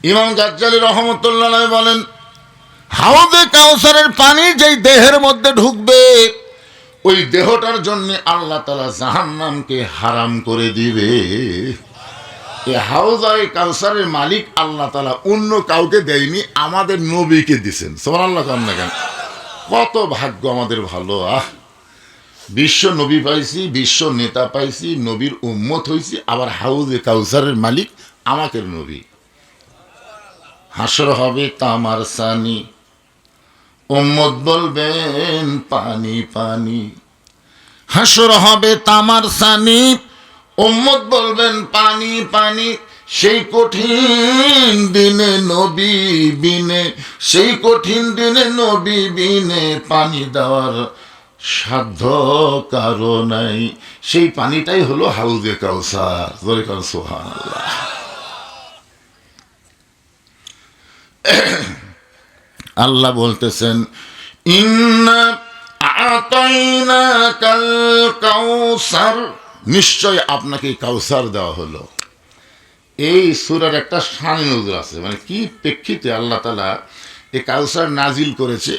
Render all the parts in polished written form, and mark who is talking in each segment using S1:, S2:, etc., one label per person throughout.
S1: ইমাম গাজ্জালী রহমতুল্লাহ আলাইহি বলেন, হাউজে কাউসারের পানি যেই দেহের মধ্যে ঢুকবে ওই দেহটার জন্য আল্লাহ তাআলা জাহান্নামকে হারাম করে দিবে। এই হাউজে কাউসারের মালিক আল্লাহ তাআলা অন্য কাউকে দেয়নি, আমাদের নবীকে দিয়েছেন। সুবহানাল্লাহ। কেন কত ভাগ্য আমাদের ভালো। বিশ্ব নবী পাইছি, বিশ্ব নেতা পাইছি, নবীর উম্মত হইছি, আবার হাউজে কাউসারের মালিক আমাদের নবী। হাসর হবে তামার সানি, উম্মত বলবেন পানি পানি। হাসর হবে তামার সানি, উম্মত বলবেন পানি পানি। সেই কঠিন দিনে নবী বিনে, সেই কঠিন দিনে নবী বিনে পানি দেওয়ার সাধ্য কারো নাই। সেই পানিটাই হলো হাউজে কাউসার। জোরে কার সুবহানাল্লাহ। আল্লাহ বলতেছেন, ইন্না আতাইনাকাল কাউসার, নিশ্চয় আপনাকে কাউসার দেওয়া হলো। এই সূরার একটা শান নজর আছে, মানে কি প্রেক্ষিতে আল্লাহ তাআলা এই কাউসার নাজিল করেছে,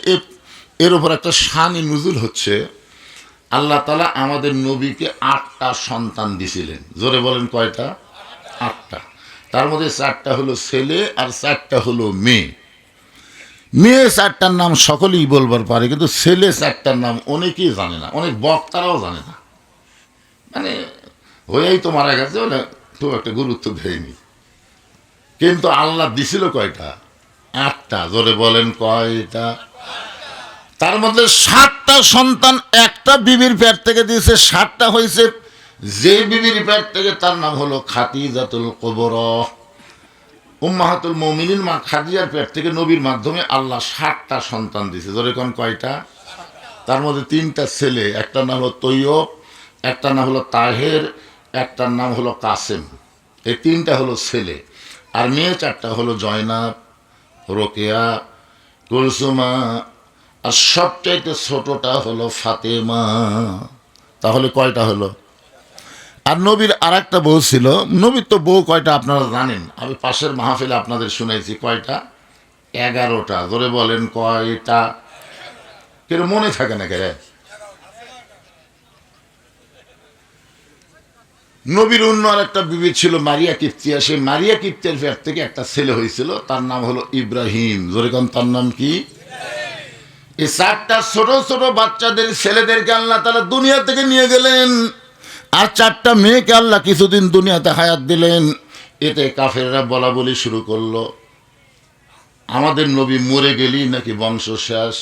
S1: এর উপর একটা শানি নুজুল হচ্ছে। আল্লাহ তাআলা আমাদের নবীকে 8টা সন্তান দিছিলেন। জোরে বলেন কয়টা? 8টা। তার মধ্যে 4টা হলো ছেলে আর 4টা হলো মেয়ে। মেয়ে 4টার নাম সকলেই বলবার পারে, কিন্তু ছেলে 4টার নাম অনেকেই জানে না, অনেক বক্তারাও জানে না। মানে হয়েই তো মারা গেছে, বলে তো একটা গুরুত্ব দেয়নি। কিন্তু আল্লাহ দিছিল কয়টা? 8টা। জোরে বলেন কয়টা? তার মধ্যে 7টা সন্তান একটা বিবির পেট থেকে দিয়েছে, 7টা হয়েছে যে বিবির পেট থেকে, তার নাম হলো খাদিজাতুল কুবরা। উম্মাহাতুল মুমিনিন মা খাদিজার পেট থেকে নবীর মাধ্যমে আল্লাহ 7টা সন্তান দিয়েছে। জোরে কোন কয়টা? তার মধ্যে 3টা ছেলে, একটার নাম হলো তৈয়ব, একটার নাম হলো তাহের, একটার নাম হলো কাসেম। এই 3টা হলো ছেলে। আর মেয়ে 4টা হলো জয়নাব, রোকেয়া, কুলসুমা, আর সবচাইতে ছোটটা হলো ফাতেমা। তাহলে কয়টা হলো? আর নবীর আর একটা বউ ছিল। নবীর তো বউ কয়টা আপনারা জানেন, আমি পাশের মাহফিলে আপনাদের শুনেছি। কয়টা? 11টা। ধরে বলেন কয়টা? কেন মনে থাকে না কে? নবীর অন্য আর একটা বিবি ছিল মারিয়া কিপ্তিয়া। সেই মারিয়া কিপ্তিয়ার পেট থেকে একটা ছেলে হয়েছিল, তার নাম হলো ইব্রাহিম। জোরে কোন তার নাম কি? এই 4টা ছোট ছোট বাচ্চাদের ছেলেদেরকে আল্লাহ তাআলা দুনিয়া থেকে নিয়ে গেলেন, আর 4টা মেয়েকে আল্লাহ কিছুদিন দুনিয়াতে হায়াত দিলেন। এতে কাফেররা বলা বলি শুরু করলো, আমাদের নবী মরে গেলি নাকি বংশ শেষ,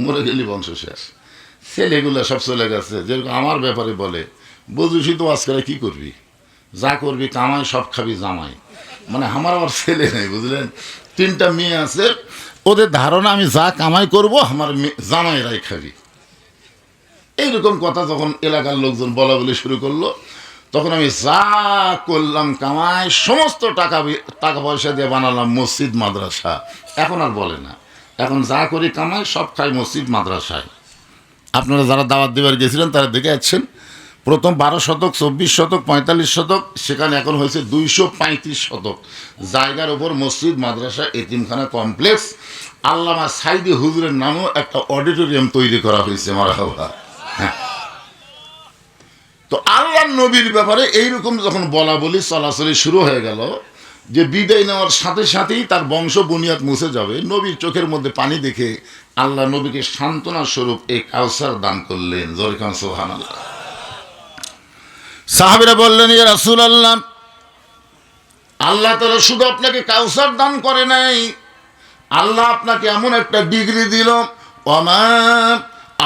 S1: মরে গেলি বংশ শেষ। ছেলেগুলো সব চলে গেছে। যেরকম আমার ব্যাপারে বলে, বুঝুসি তো আজকাল কি করবি, যা করবি কামাই, সব খাবি জামাই। মানে আমার আবার ছেলে নেই, বুঝলেন? 3টা মেয়ে আছে, ওদের ধারণা আমি যা কামাই করব আমার জামাইরাই খাবি। এইরকম কথা যখন এলাকার লোকজন বলা বলি শুরু করলো, তখন আমি যা করলাম কামাই, সমস্ত টাকা পয়সা দিয়ে বানালাম মসজিদ মাদ্রাসা। এখন আর বলে না, এখন যা করি কামাই সব খাই মসজিদ মাদ্রাসায়। আপনারা যারা দাওয়াত দেবার গেছিলেন তারা দেখে যাচ্ছেন, প্রথম 12 শতক, 24 শতক, 45 শতক, সেখানে এখন হয়েছে 235 শতক জায়গার ওপর মসজিদ মাদ্রাসা এতিমখানা কমপ্লেক্স। আল্লামা সাইদি হুজুরের নামেও একটা অডিটোরিয়াম তৈরি করা হয়েছে। মারহাবা। হ্যাঁ, তো আল্লাহর নবীর ব্যাপারে এইরকম যখন বলা বলি চলাচলি শুরু হয়ে গেল, যে বিদায় নেওয়ার সাথে সাথেই তার বংশ বুনিয়াদ মুছে যাবে, নবীর চোখের মধ্যে পানি দেখে আল্লাহ নবীকে সান্ত্বনা স্বরূপ এই কাউসার দান করলেন। জোরে কান সুবহানাল্লাহ। সাহাবীরা বললেন, ইয়া রাসূলুল্লাহ, আল্লাহ তাআলা শুধু আপনাকে কাউসার দান করে নাই, আল্লাহ আপনাকে এমন একটা ডিগ্রি দিল, ওয়ামা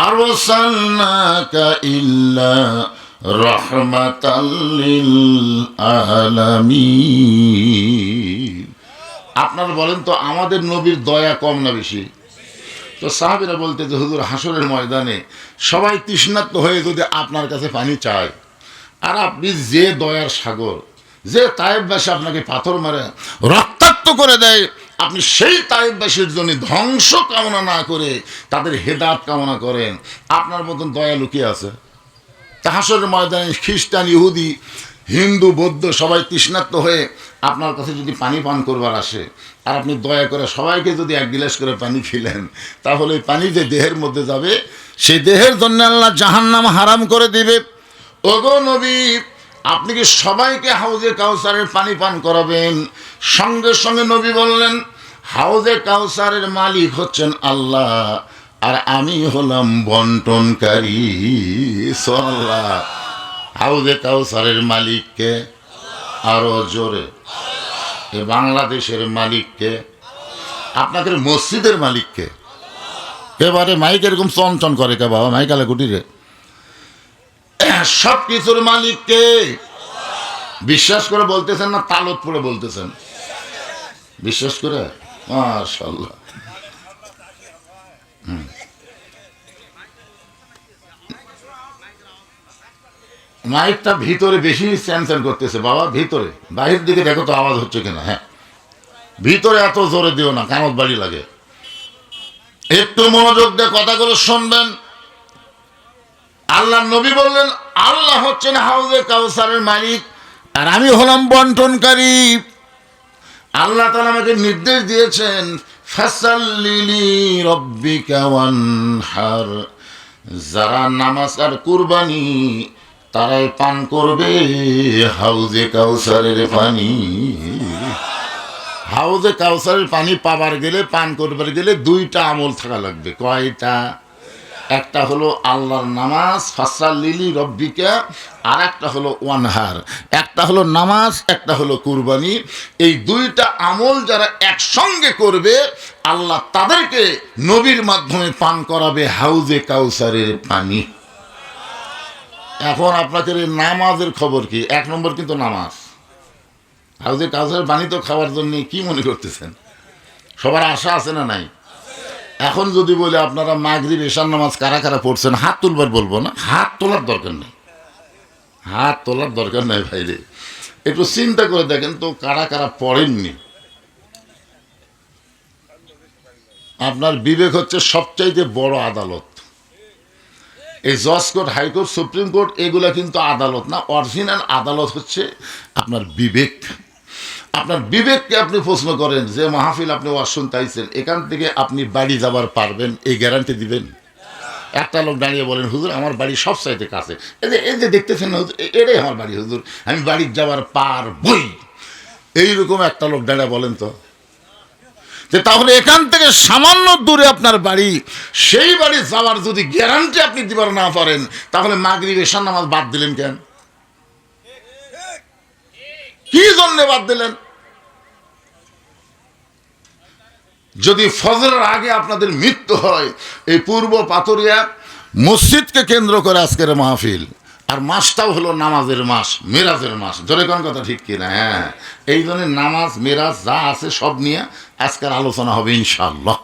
S1: আরসালনাকা ইল্লা রাহমাতাল লিল আলামিন। আপনারা বলেন তো, আমাদের নবীর দয়া কম না বেশি? তো সাহাবীরা বলতে যে হুজুর, হাসরের ময়দানে সবাই তৃষ্ণার্ত হয়ে যদি আপনার কাছে পানি চায়, আর আপনি যে দয়ার সাগর, যে তায়েববাসী আপনাকে পাথর মারে রক্তাক্ত করে দেয়, আপনি সেই তায়েববাসীর জন্য ধ্বংস কামনা না করে তাদের হেদায়েত কামনা করেন, আপনার মতন দয়া লুকিয়ে আছে? তা হাসরের ময়দানে খ্রিস্টান, ইহুদি, হিন্দু, বৌদ্ধ সবাই তৃষ্ণার্ত হয়ে আপনার কাছে যদি পানি পান করবার আসে আর আপনি দয়া করে সবাইকে যদি এক গিলাস করে পানি খেলেন, তাহলে এই পানি যে দেহের মধ্যে যাবে সেই দেহের জন্য আল্লাহ জাহান্নাম হারাম করে দিবে। ওগো নবী, আপনি কি সবাইকে হাউজে কাউসারের পানি পান করাবেন? সঙ্গে সঙ্গে নবী বললেন, হাউজে কাউসারের মালিক হচ্ছেন আল্লাহ, আর আমি হলাম বন্টনকারী। সুবহানাল্লাহ। হাউজে কাউসারের মালিককে আরো জোরে। এ বাংলাদেশের মালিককে, আপনাদের মসজিদের মালিককে। এবারে মাইক এরকম চনচন করে কে বাবা, মাইকালে কুটিরে। সব কিছুর মালিককে। বিশ্বাস করে বলতেছেন না তালত পড়ে বলতেছেন? বিশ্বাস করে? মাশাআল্লাহ। মাইকটা ভিতরে বেশি স্যানস্যান করতেছে বাবা, ভিতরে। বাহির দিকে দেখো তো আওয়াজ হচ্ছে কিনা। হ্যাঁ, ভিতরে এত জোরে দিও না, কানত বাড়ি লাগে। একটু মনোযোগ দিয়ে কথাগুলো শুনবেন। আল্লাহ নবী বললেন, আল্লাহ হচ্ছেন হাউজে কাউসারের মালিক, আর আমি হলাম বন্টনকারী। আল্লাহ তাআলা আমাকে নির্দেশ দিয়েছেন, ফাসাল্লি লিরাব্বিকা ওয়ানহার। যারা নামাজ আর কুরবানি তারাই পান করবে হাউজে কাউসারের পানি। হাউজে কাউসারের পানি পাবার গেলে, পান করবার গেলে দুইটা আমল থাকা লাগবে। কয়টা? একটা হলো আল্লাহর নামাজ, ফাসাল্লি রব্বিকা, আর একটা হলো ওয়ানহার। একটা হলো নামাজ, একটা হলো কুরবানি। এই দুইটা আমল যারা একসঙ্গে করবে, আল্লাহ তাদেরকে নবীর মাধ্যমে পান করাবে হাউজে কাউসারের পানি। এখন আপনাদের এই নামাজের খবর কি? এক নম্বর কিন্তু নামাজ। হাউজে কাউসারের পানি তো খাওয়ার জন্য কি মনে করতেছেন? সবার আশা আছে না নাই? এখন যদি বলে আপনারা মাগরিব এশার নামাজ কারা কারা পড়ছেন, হাত তুলবার বলবো না? হাত তোলার দরকার নেই, হাত তোলার দরকার নাই ভাইরে। একটু চিন্তা করে দেখেন তো কারা কারা পড়েননি। আপনার বিবেক হচ্ছে সবচাইতে বড় আদালত। এই জজ কোর্ট, হাইকোর্ট, সুপ্রিম কোর্ট এগুলা কিন্তু আদালত না। অরিজিনাল আদালত হচ্ছে আপনার বিবেক। আপনার বিবেককে আপনি প্রশ্ন করেন যে মাহফিল আপনি ওয়াজ শুনতে আইছেন, এখান থেকে আপনি বাড়ি যাবার পারবেন, এই গ্যারান্টি দিবেন? একটা লোক দাঁড়িয়ে বলেন, হুজুর আমার বাড়ি সব চাইতে কাছে, এই যে দেখতেছেন না হুজুর, এটাই আমার বাড়ি হুজুর, আমি বাড়ি যাবার পারবই। এইরকম একটা লোক দাঁড়িয়ে বলেন তো। তাহলে এখান থেকে সামান্য দূরে আপনার বাড়ি, সেই বাড়ি যাওয়ার যদি গ্যারান্টি আপনি দিবার না পারেন, তাহলে মাগরিব এশার নামাজ বাদ দিলেন কেন? কি জন্য বাদ দিলেন? যদি ফজরের আগে আপনাদের মৃত্যু হয়, এই পূর্ব পাথরিয়া মসজিদকে কেন্দ্র করে আজকের মাহফিল, আর মাসটাও হলো নামাজের মাস, মেরাজের মাস। জোরে কোন কথা ঠিক কিনা? হ্যাঁ, এই জন্য নামাজ মেরাজ যা আছে সব নিয়ে আজকের আলোচনা হবে ইনশাআল্লাহ।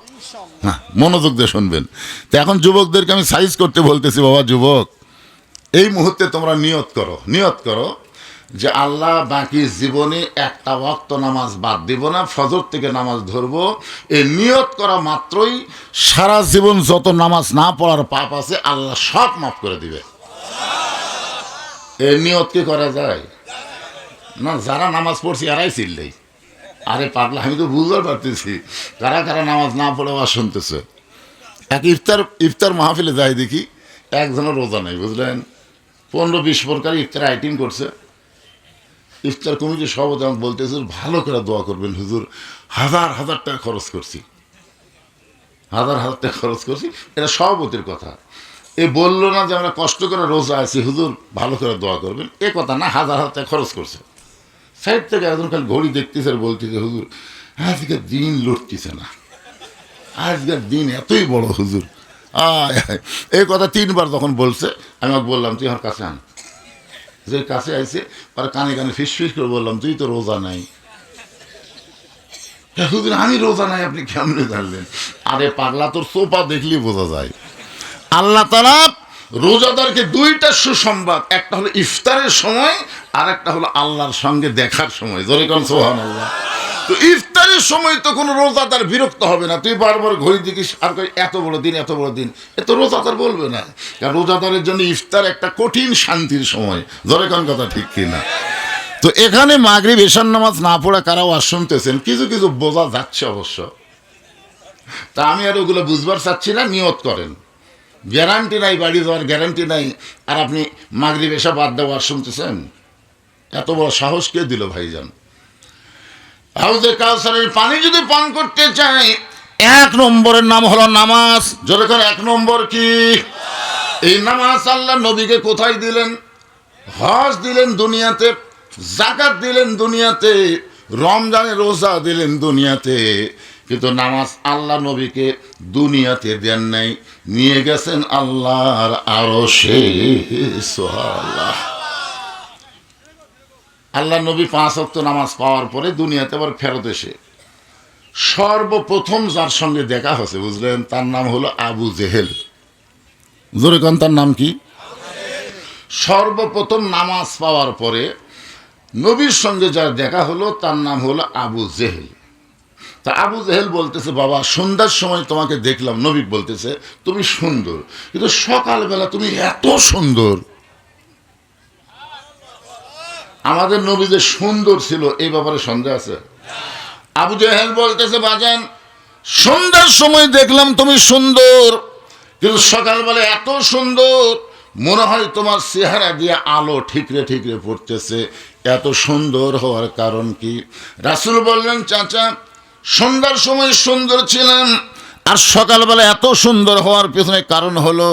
S1: হ্যাঁ, মনোযোগ দিয়ে শুনবেন। তো এখন যুবকদেরকে আমি সাইজ করতে বলতেছি, বাবা যুবক, এই মুহূর্তে তোমরা নিয়ত করো, নিয়ত করো যে আল্লাহ বাকি জীবনে একটা ওয়াক্ত নামাজ বাদ দিব না, ফজর থেকে নামাজ ধরবো। এই নিয়ত করা মাত্রই সারা জীবন যত নামাজ না পড়ার পাপ আছে আল্লাহ সব মাফ করে দিবে। এই নিয়ত কি করা যায় না? যারা নামাজ পড়ছি এরাই চিল্লেই, আরে পাগলা, আমি তো বুঝতে পারতেছি কারা কারা নামাজ না পড়ে ওয়াজ শুনতেছে। এক ইফতার মাহফিলে যাই দেখি একজনের রোজা নেই, বুঝলেন? 15-20 প্রকার ইফতার আইটেম করছে। ইফতার কমিটির সভাপতি আমাকে বলতেছে, ভালো করে দোয়া করবেন হুজুর, হাজার হাজার টাকা খরচ করছি, হাজার হাজার টাকা খরচ করছি। এটা সভাপতির কথা। এ বললো না যে আমরা কষ্ট করে রোজা আছি, হুজুর ভালো করে দোয়া করবেন, এ কথা না, হাজার হাজার টাকা খরচ করছে। সাইড থেকে একজন খালি ঘড়ি দেখতেছে আর বলতেছে, হুজুর আজকে দিন লড়তেছে না, আজকের দিন এতই বড় হুজুর। এই কথা 3বার যখন বলছে, আমি ওকে বললাম তুই আমার কাছে আন। যে কাছে আইছে আর কানে কানে ফিস ফিস করে বললাম, তুই তো রোজা নাই। হুজুর আমি রোজা নাই, আপনি কেমনে জানলেন? আরে পাগলা, তোর সোপা দেখলেই বোঝা যায়। আল্লাহ তাআলা রোজাদারকে 2টা সুসংবাদ, একটা হলো ইফতারের সময়, আর একটা হলো আল্লাহর সঙ্গে দেখার সময়। জোরে কোন সুবহানাল্লাহ। তো ইফতারের সময় তো কোনো রোজাদার বিরক্ত হবে না। তুই বারবার ঘড়ি দেখিস আর এত বড় দিন, এত বড় দিন, এ তো রোজাদার বলবে না। কারণ রোজাদারের জন্য ইফতার একটা কঠিন শান্তির সময়। জোরে কোন কথা ঠিক কিনা? তো এখানে মাগরিব এশার নামাজ না পড়া কারা ওয়াজ শুনতেছেন, কিছু কিছু বোঝা যাচ্ছে অবশ্য। তা আমি আর ওগুলো বুঝবার চাচ্ছি না, নিয়ত করেন। গ্যারান্টি নাই বাড়ি যাওয়ার, গ্যারান্টি নাই, আর আপনি মাগরিব এশা বাদ দেওয়া ওয়াজ শুনতেছেন? এত বড় সাহস কে দিল ভাইজান? হাউজে কাউসারের পানি যদি পান করতে চাই, 1 নম্বরের নাম হলো নামাজ। যখন 1 নম্বর কি? এই নামাজ আল্লাহ নবীকে কোথায় দিলেন? হজ দিলেন দুনিয়াতে, যাকাত দিলেন দুনিয়াতে, রমজানের রোজা দিলেন দুনিয়াতে, কিন্তু নামাজ আল্লাহ নবীকে দুনিয়াতে দেন নাই, নিয়ে গেছেন আল্লাহর আরশে। সুবহানাল্লাহ। আল্লাহ নবী 5 ওয়াক্ত নামাজ পাওয়ার পরে দুনিয়াতে আবার ফেরত এসে সর্বপ্রথম যার সঙ্গে দেখা হয়েছে বুঝলেন, তার নাম হলো আবু জেহেল। জোরে কোন তার নাম কি? সর্বপ্রথম নামাজ পাওয়ার পরে নবীর সঙ্গে যার দেখা হলো তার নাম হলো আবু জেহেল। তা আবু জেহেল বলতেছে, বাবা সন্ধ্যার সময় তোমাকে দেখলাম, নবী বলতেছে তুমি সুন্দর, কিন্তু সকালবেলা তুমি এত সুন্দর। আমাদের নবী যে সুন্দর ছিল এই ব্যাপারে সন্দেহ আছে? আবু জেহেল বলতেছে, বাজান সন্ধ্যার সময় দেখলাম তুমি সুন্দর, কিন্তু সকালবেলা এত সুন্দর, মনে হয় তোমার চেহারা দিয়ে আলো ঠিকরে ঠিকরে পড়তেছে। এত সুন্দর হওয়ার কারণ কি? রাসূল বললেন, চাচা সন্ধ্যার সময় সুন্দর ছিলাম, আর সকালবেলা এত সুন্দর হওয়ার পেছনে কারণ হলো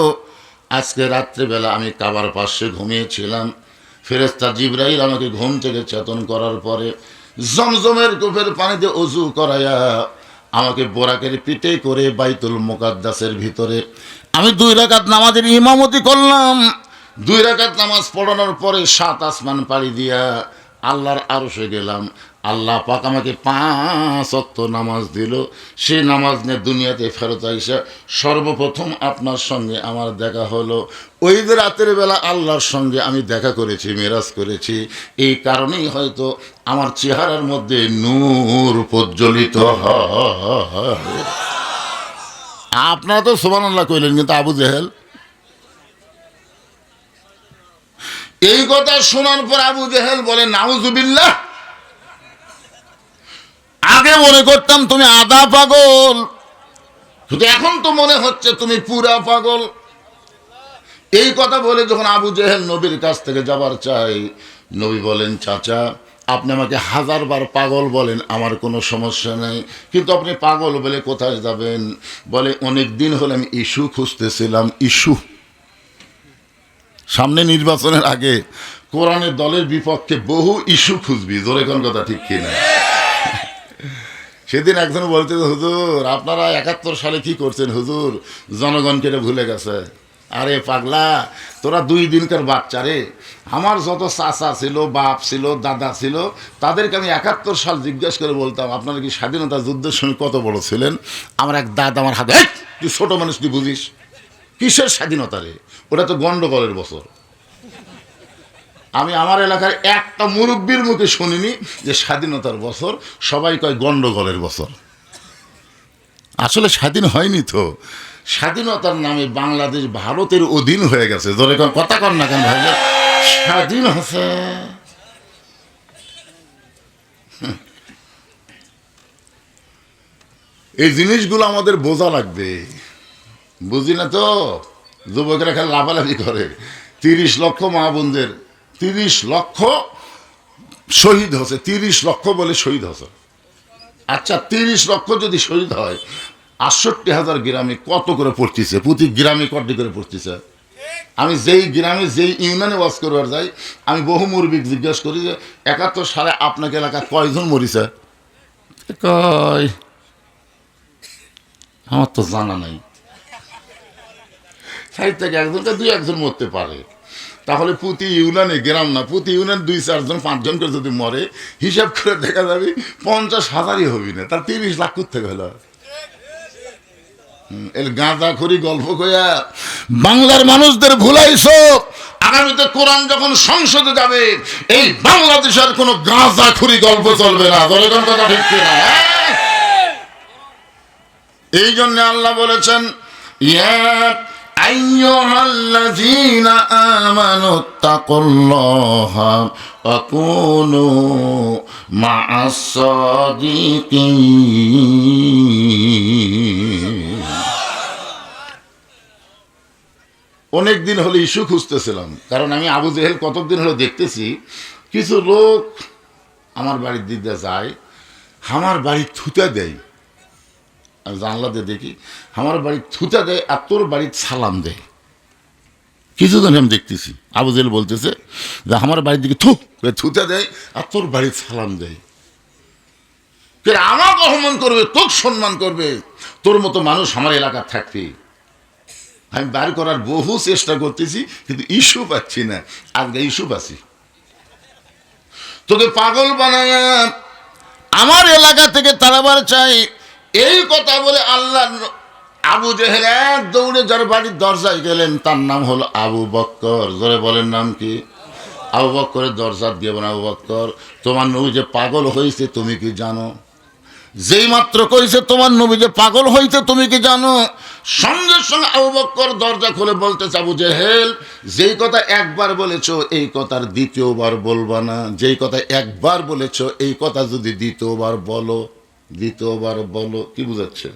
S1: আজকে রাত্রেবেলা আমি কাবার পাশে ঘুমিয়েছিলাম। ফেরেশতা জিবরাইল আমাকে ঘুম থেকে চেতন করার পরে জমজমের কূপের পানিতে ওযু করায়া আমাকে বোরাকের পিঠে করে বাইতুল মুকাদ্দাসের ভিতরে আমি 2 রাকাত নামাজের ইমামতি করলাম। 2 রাকাত নামাজ পড়ানোর পরে 7 আসমান পাড়ি দিয়া আল্লাহর আরশে গেলাম। আল্লাহ পাক আমাকে 5 ওয়াক্ত নামাজ দিল। সেই নামাজ নিয়ে দুনিয়াতে ফেরত আইসা সর্বপ্রথম আপনার সঙ্গে আমার দেখা হলো। ওই যে রাতের বেলা আল্লাহর সঙ্গে আমি দেখা করেছি, মেরাজ করেছি, এই কারণেই হয়তো আমার চেহারার মধ্যে নূর প্রজ্বলিত হয়। আপনারা তো সুবহানাল্লাহ কইলেন, কিন্তু আবু জেহেল এই কথা শোনার পর আবু জেহেল বলে, নাউজুবিল্লাহ, আগে মনে করতাম তুমি আধা পাগল, কিন্তু এখন তো মনে হচ্ছে তুমি পুরা পাগল। এই কথা বলে যখন আবু জেহেল নবীর কাছ থেকে যাবার চাই, নবী বলেন, চাচা আপনি আমাকে 1000 বার পাগল বলেন, আমার কোনো সমস্যা নেই, কিন্তু আপনি পাগল বলে কোথায় যাবেন? বলে, অনেক দিন হলে আমি ইস্যু খুঁজতেছিলাম। ইস্যু? সামনে নির্বাচনের আগে কোরআনের দলের বিপক্ষে বহু ইস্যু খুঁজবি, জোরে কোন কথা ঠিক কিনা? সেদিন একজন বলতে, হুজুর আপনারা 71 সালে কি করছেন হুজুর, জনগণকে এটা ভুলে গেছে। আরে পাগলা, তোরা 2 দিনকার বাচ্চা রে। আমার যত চাচা ছিল, বাপ ছিল, দাদা ছিল, তাদেরকে আমি 71 সাল জিজ্ঞেস করে বলতাম আপনারা কি স্বাধীনতা যুদ্ধের সময় কত বড় ছিলেন? আমার এক দাদা আমার হাতে, তুই ছোট মানুষ, তুই বুঝিস কিসের স্বাধীনতা রে, ওটা তো গন্ডগোলের বছর। আমি আমার এলাকার একটা মুরব্বীর মুখে শুনিনি যে স্বাধীনতার বছর, সবাই কয় গন্ডগোলের বছর। আসলে স্বাধীন হয়নি তো, স্বাধীনতার নামে বাংলাদেশ ভারতের অধীন হয়ে গেছে। ধরে কথা কর না কেন ভাই, স্বাধীন হচ্ছে। এই জিনিসগুলো আমাদের বোঝা লাগবে, বুঝি না তো। যুবকেরা খালি লাফালাফি করে। 30 লক্ষ মা বোনদের 30 লক্ষ শহীদ হচ্ছে, 30 লক্ষ বলে শহীদ হচ্ছে। আচ্ছা 30 লক্ষ যদি শহীদ হয়, 68,000 গ্রামে কত করে পড়তেছে? প্রতি গ্রামে কত করে পড়তেছে? আমি যেই গ্রামে যেই ইউনিয়নে ওয়াজ করবার যাই, আমি বহু মুরব্বি জিজ্ঞাসা করি যে 71 সালে আপনাকে এলাকায় কয়জন মরিছে? কয় আমার তো জানা নাই। সাইড থেকে একজনকে 2-1 মরতে পারে। তাহলে প্রতি ইউনিয়নে, গ্রাম না, প্রতি ইউনিয়ন 2-4 জন 5 জন করে যদি মরে, হিসাব করে দেখা যাবে 50,000ই হবি না, তার 30 লাখ থেকে হলো। এর গাঁজা খড়ি গল্প কইয়া বাংলার মানুষদের ভুলাইছো। আগামীতে কোরআন যখন সংসদে যাবে, এই বাংলাদেশের কোনো গাঁজা খড়ি গল্প চলবে না। বলেন কথা ঠিক কিনা? এই জন্য আল্লাহ বলেছেন, ইয়া আইয়ুহাল্লাযীনা আমানুত্তাকুল্লাহা ওয়া কুনু মা'আস সাদিকিন। অনেক দিন হলো ইস্যু খুঁজতেছিলাম, কারণ আমি আবু জেহেল কতদিন হলো দেখতেছি কিছু লোক আমার বাড়ির দিকে যায়, আমার বাড়ি থুতা দেয়, আমি জানলাতে দেখি আমার বাড়ি থুতা দেয় আর তোর বাড়ির সালাম দেয়। কিছুদিন আমি দেখতেছি আবু জেহেল বলতেছে যে আমার বাড়ির দিকে থুতা দেয় আর তোর বাড়ির সালাম দেয়। আমাকে অপমান করবে, তোকে সম্মান করবে, তোর মতো মানুষ আমার এলাকার থাকবে। আমি বার করার বহু চেষ্টা করতেছি কিন্তু ইস্যু পাচ্ছি না। আজকে ইস্যু পাচ্ছি, তোকে পাগল বানায় আমার এলাকা থেকে তাড়াবার চাই, এই কথা বলে আল্লাহ আবু জেহেল এক দৌড়ে যার বাড়ির দরজায় গেলেন, তার নাম হলো আবু বক্কর। জোরে বলেন নাম কি? আবু বক্করের দরজা দিয়ে বলেন, আবু বক্কর তোমার নবী যে পাগল হয়েছে তুমি কি জানো? যেই মাত্র কইছে তোমার নবী যে পাগল হইতে তুমি কি জানো? সঙ্গে সঙ্গে আবু বক্কর দরজা খুলে বলতেছে, আবু জেহেল যেই কথা একবার বলেছো এই কথার দ্বিতীয়বার বলবা না। যেই কথা একবার বলেছো এই কথা যদি দ্বিতীয়বার বলো, দ্বিতীয়বার বলো। কি বুঝাচ্ছে?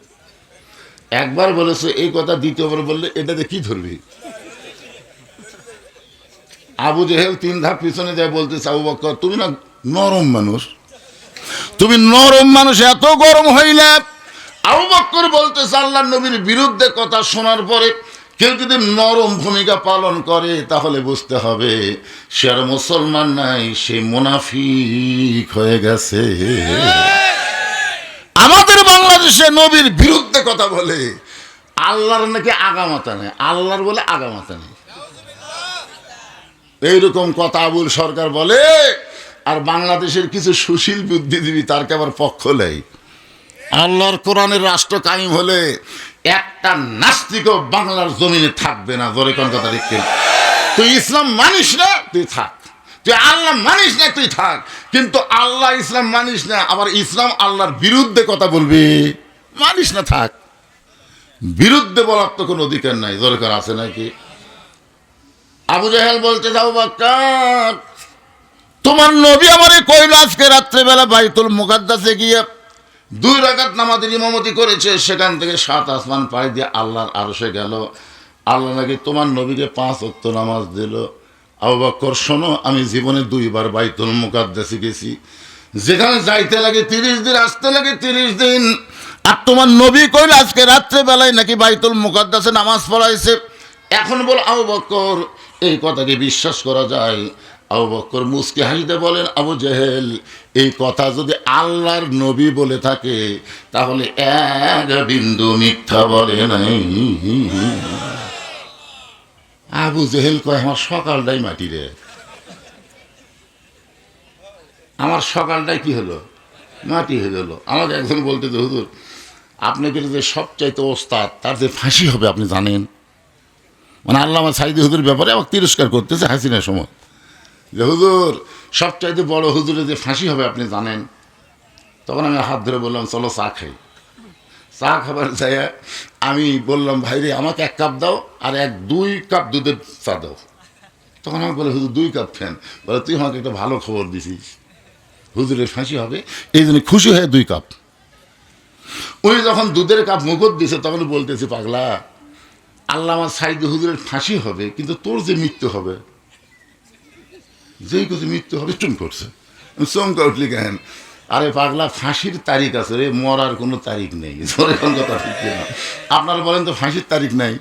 S1: একবার বলেছো এই কথা দ্বিতীয়বার বললে এটাতে কি ধরবি? আবু জেহেল 3 ধাপ পিছনে যায় বলতেছে, আবু বক্কর তুমি না নরম মানুষ, তুমি নরম মানুষ, এত গরম হইলে। আবু বক্কর বলতেছে আল্লাহর নবীর বিরুদ্ধে কথা শোনার পরে কেউ যদি নরম ভূমিকা পালন করে তাহলে বুঝতে হবে সে আর মুসলমান নাই, সে মুনাফিক হয়ে গেছে। আমাদের বাংলাদেশে নবীর বিরুদ্ধে কথা বলে আল্লাহর নাকি আগামাতা নেই, আল্লাহর বলে আগামাতা নেই, এইরকম কথা আবুল সরকার বলে। আর বাংলাদেশের কিছু সুশীল বুদ্ধিজীবী তার আবার পক্ষ নেই। আল্লাহর কোরআনের রাষ্ট্র কায়েম হলে একটা নাস্তিকও বাংলার জমিনে থাকবে না। জোরে কোন কথা দেখছেন? তুই ইসলাম মানিস না তুই থাক, তুই আল্লাহ মানিস না তুই থাক, কিন্তু আল্লাহ ইসলাম মানিস না আবার ইসলাম আল্লাহর বিরুদ্ধে কথা বলবি, মানিস না থাক। বিরুদ্ধে বলার তো কোনো অধিকার নাই। দরকার আছে নাকি? আবু জেহেল বলতে যাও বক্কর তোমার নবী আমারে কইল আজকে রাত্রেবেলা বাইতুল মুকাদ্দাসে গিয়ে 2 রাকাত নামাজের ইমামতি করেছে, সেখান থেকে 7 আসমান পাড়ি দিয়ে আল্লাহর আরশে গেল। আল্লাহ নাকি তোমার নবীকে 5 ওয়াক্ত নামাজ দিল। আবু বকর শোনো, আমি জীবনে 2 বার বাইতুল মুকাদ্দাসে গেছি, যেখানে যাইতে লাগে 30 দিন, আসতে লাগে 30 দিন। আর তোমার নবী কইল আজকে রাত্রেবেলায় নাকি বাইতুল মুকাদ্দাসে নামাজ পড়াইছে। এখন বল আবু বকর এই কথাকে বিশ্বাস করা যায়? আবু বকর মুস্কি হাসিতে বলেন, আবু জেহেল এই কথা যদি আল্লাহর নবী বলে থাকে তাহলে এক বিন্দু মিথ্যা বলে নাই। আবু জেহেল কয় আমার সকালটাই মাটি রে, আমার সকালটাই কি হলো? মাটি হয়ে গেল। আমাকে একজন বলতে যে হুজুর আপনাকে যে সবচাইতে ওস্তাদ তার যে ফাঁসি হবে আপনি জানেন? মানে আল্লামা সাইদি হুজুরের ব্যাপারে আমাকে তিরস্কার করতেছে হাসিনার সময়, যে হুজুর সবচাইতে বড় হুজুরের যে ফাঁসি হবে আপনি জানেন? তখন আমি হাত ধরে বললাম চলো চা খাই। চা খাবার যাই আমি বললাম ভাই রে আমাকে 1 কাপ দাও আর 2 কাপ দুধের চা দাও। তখন আমাকে বলে হুজুর 2 কাপ ফ্যান। বলে তুই আমাকে একটা ভালো খবর দিছিস, হুজুরের ফাঁসি হবে, এই জন্য খুশি হয়ে 2 কাপ। উনি যখন দুধের কাপ মুখত দিছে তখন বলতেছি পাগলা আল্লামা সাইদি হুজুরের ফাঁসি হবে কিন্তু তোর যে মৃত্যু হবে, যেই কিছু মৃত্যু হবে চুম করছে। চমকা উঠলি কেন? আরে পাগলা ফাঁসির তারিখ আছে রে, মরার কোনো তারিখ নেই। এখন কথা ঠিক না? আপনারা বলেন তো ফাঁসির তারিখ নাই,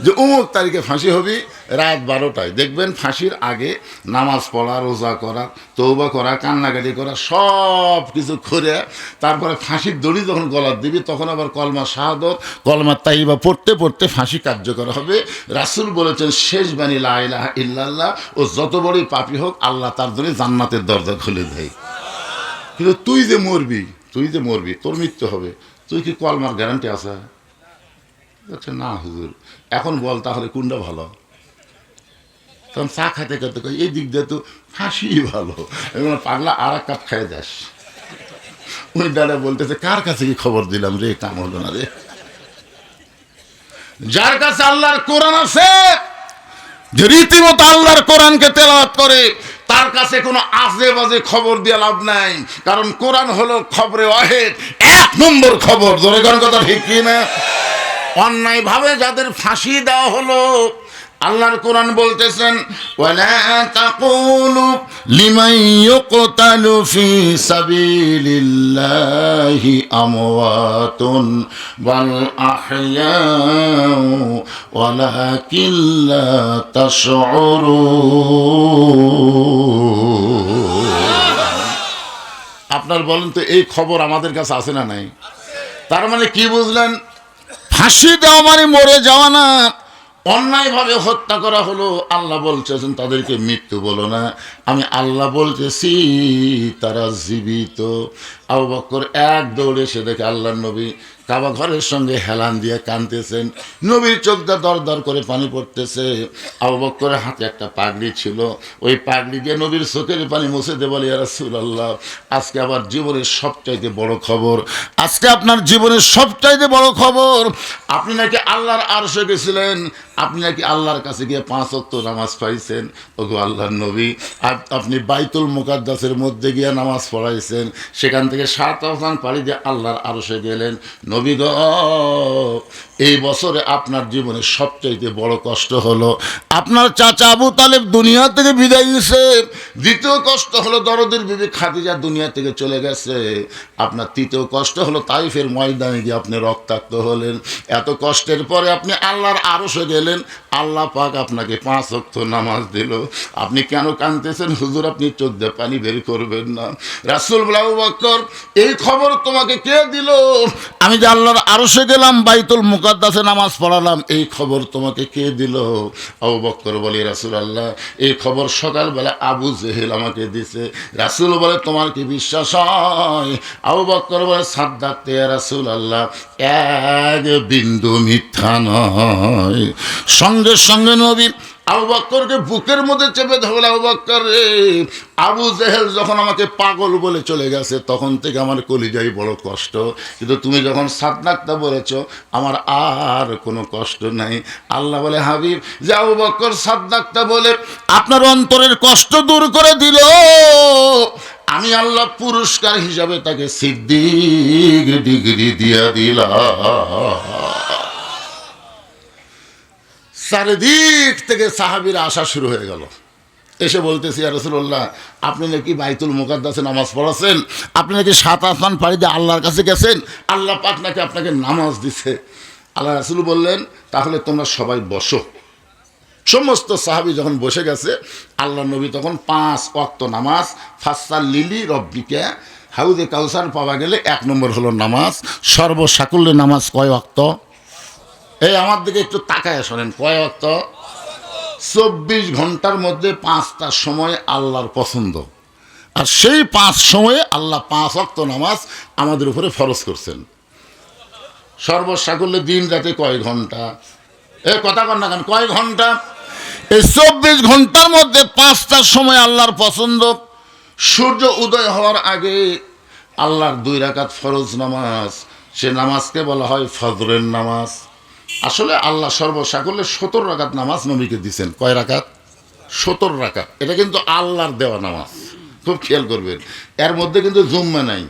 S1: যে অমুক তারিখে ফাঁসি হবে রাত 12টায়। দেখবেন ফাঁসির আগে নামাজ পড়া, রোজা করা, তওবা করা, কান্নাকাটি করা সব কিছু করে তারপরে ফাঁসির দড়ি যখন গলার দিবি তখন আবার কলমা শাহাদত, কলমা তাইবা পড়তে পড়তে ফাঁসি কার্যকর হবে। রাসূল বলেছেন শেষ বাণী লা ইলাহা ইল্লাল্লাহ, ও যত বড়ই পাপী হোক আল্লাহ তার জন্য জান্নাতের দরজা খুলে দেয়। কিন্তু তুই যে মরবি তোর মৃত্যু হবে, তুই কি কলমার গ্যারান্টি আছে? আচ্ছা না হুজুর, এখন বল তাহলে কোনটা ভালো? তখন চা খাইতে খাইতে এই দিক দিয়ে তো ফাঁসি ভালো। পাগলা আর 1 কাপ খাইয়ে যাস। উনি দাদা বলতেছে কার কাছে কি খবর দিলাম রে, কাম হলো না রে। যার কাছে আল্লাহর কোরআন আছে, যে রীতিমতো আল্লাহর কোরআনকে তেলাওয়াত করে, তার কাছে কোনো আজে বাজে খবর দিয়ে লাভ নাই। কারণ কোরআন হলো খবরে ওয়াহিদ, এক নম্বর খবর। জোরে কোন কথা ঠিক কি না? অন্যায় ভাবে যাদের ফাঁসি দেওয়া হলো, আল্লাহর কোরআন বলতেছেন, ওয়ালা তাকুলু লিমান ইউকতালু ফি সাবিলিল্লাহি আমওয়াতুন বাল আহইয়াউ ওয়ালাকিন লা তাশউরুন। আপনার বলেন তো, এই খবর আমাদের কাছে আছে না নাই? তার মানে কি বুঝলেন? ফাঁসি দেওয়া মানে মরে যাওয়া না। অন্যায়ভাবে হত্যা করা হলো, আল্লাহ বলছেন তাদেরকে মৃত্যু বলো না, আমি আল্লাহ বলতেছি তারা জীবিত। আবু বকর এক দৌড়ে এসে দেখে আল্লাহর নবী কাবা ঘরের সঙ্গে হেলান দিয়ে কাঁদতেছেন, নবীর চোখ দিয়ে দর দর করে পানি পড়তেছে। আবু বকরের হাতে একটা পাগড়ি ছিল, ওই পাগড়ি দিয়ে নবীর চোখের পানি মুছে দে বলে, ইয়া রাসূলুল্লাহ, আজকে আবার জীবনের সবচাইতে বড় খবর, আজকে আপনার জীবনের সবচাইতে বড় খবর, আপনি নাকি আল্লাহর আরশে গেছিলেন, আপনি নাকি আল্লাহর কাছে গিয়ে 5 ওয়াক্ত নামাজ পাইছেন। ওগো আল্লাহর নবী, আপনি বাইতুল মুকাদ্দাসের মধ্যে গিয়ে নামাজ পড়াইছেন, সেখান থেকে 7 আসমান পাড়ি দিয়ে আল্লাহর আরশে গেলেন। নবী গো, এই বছরে আপনার জীবনে সবচাইতে বড় কষ্ট হলো আপনার চাচা আবু তালেব দুনিয়া থেকে বিদায় নিয়েছে। দ্বিতীয় কষ্ট হলো দরদের বিবি খাদিজা দুনিয়া থেকে চলে গেছে। আপনার তৃতীয় কষ্ট হলো তাইফের ময়দানে গিয়ে আপনি রক্তাক্ত হলেন। এত কষ্টের পরে আপনি আল্লাহর আরশে গেলেন, আল্লাহ পাক আপনাকে 5 ওয়াক্ত নামাজ দিল। আপনি কেন কাঁদতেছেন? হুজুর, আপনি চোখ দিয়ে পানি বের করবেন না। রাসূল বলে, আবু বকর, এই খবর তোমাকে কে দিল? আমি যে আল্লাহর আরশে গেলাম, বাইতুল মুকাদ্দাসে নামাজ পড়ালাম, এই খবর তোমাকে কে দিল? আবু বকর বলে, রাসূলুল্লাহ, এই খবর সকালবেলা আবু জেহেল আমাকে দিছে। রাসূল বলে, তোমার কি বিশ্বাস হয়? আবু বকর বলে, সাদ্দাকতে ইয়া রাসূলুল্লাহ, এক বিন্দু মিথ্যা নয়। সঙ্গে সঙ্গে নবী আবু বকরকে বুকের মধ্যে চেপে ধরল, আবু বকর রে, আবু জেহেল যখন আমাকে পাগল বলে চলে গেছে, তখন থেকে আমার কলিজায় বড় কষ্ট, কিন্তু তুমি যখন সাদ্দাকতা বলেছ, আমার আর কোনো কষ্ট নাই। আল্লাহ বলে, হাবিব, যে আবু বকর সাদ্দাকতা বলে আপনার অন্তরের কষ্ট দূর করে দিল, আমি আল্লাহ পুরস্কার হিসাবে তাকে সিদ্দিক ডিগ্রি দিয়া দিলাম। চারিদিক থেকে সাহাবীরা আসা শুরু হয়ে গেল। এসে বলতেছি, ইয়া রাসূলুল্লাহ, আপনি নাকি বাইতুল মুকাদ্দাসে নামাজ পড়াছেন, আপনি নাকি 7 আসমান পাড়ি দিয়ে আল্লাহর কাছে গেছেন, আল্লাহ পাক নাকি আপনাকে নামাজ দিছে। আল্লাহ রাসূল বললেন, তাহলে তোমরা সবাই বসো। সমস্ত সাহাবী যখন বসে গেছে, আল্লাহ নবী তখন 5 ওয়াক্ত নামাজ, ফাসাল্লিলি রব্বিকা, হাউজে কাউসার পাওয়া গেলে 1 নম্বর হলো নামাজ। সর্বসাকুল্যে নামাজ কয় ওয়াক্ত? এই আমার দিকে একটু তাকায় শোনেন, কয় ওয়াক্ত? 24 ঘন্টার মধ্যে 5টা সময় আল্লাহর পছন্দ, আর সেই 5 সময়ে আল্লাহ 5 ওয়াক্ত নামাজ আমাদের উপরে ফরজ করছেন। সর্বসাকুল্যে দিন রাতে কয় ঘন্টা? কথা কন না কেন, কয় ঘন্টা? এই 24 ঘন্টার মধ্যে 5টা সময় আল্লাহর পছন্দ। সূর্য উদয় হওয়ার আগে আল্লাহর 2 রাকাত ফরজ নামাজ, সে নামাজকে বলা হয় ফজরের নামাজ। আসলে আল্লাহ সর্বসাকুল্যে 17 রাকাত নামাজ নবীকে দিয়েছেন। কয় রাকাত? 17 রাকাত। এটা কিন্তু আল্লাহর দেওয়া নামাজ, খুব খেয়াল করবেন। এর মধ্যে কিন্তু জুম্মা নাই।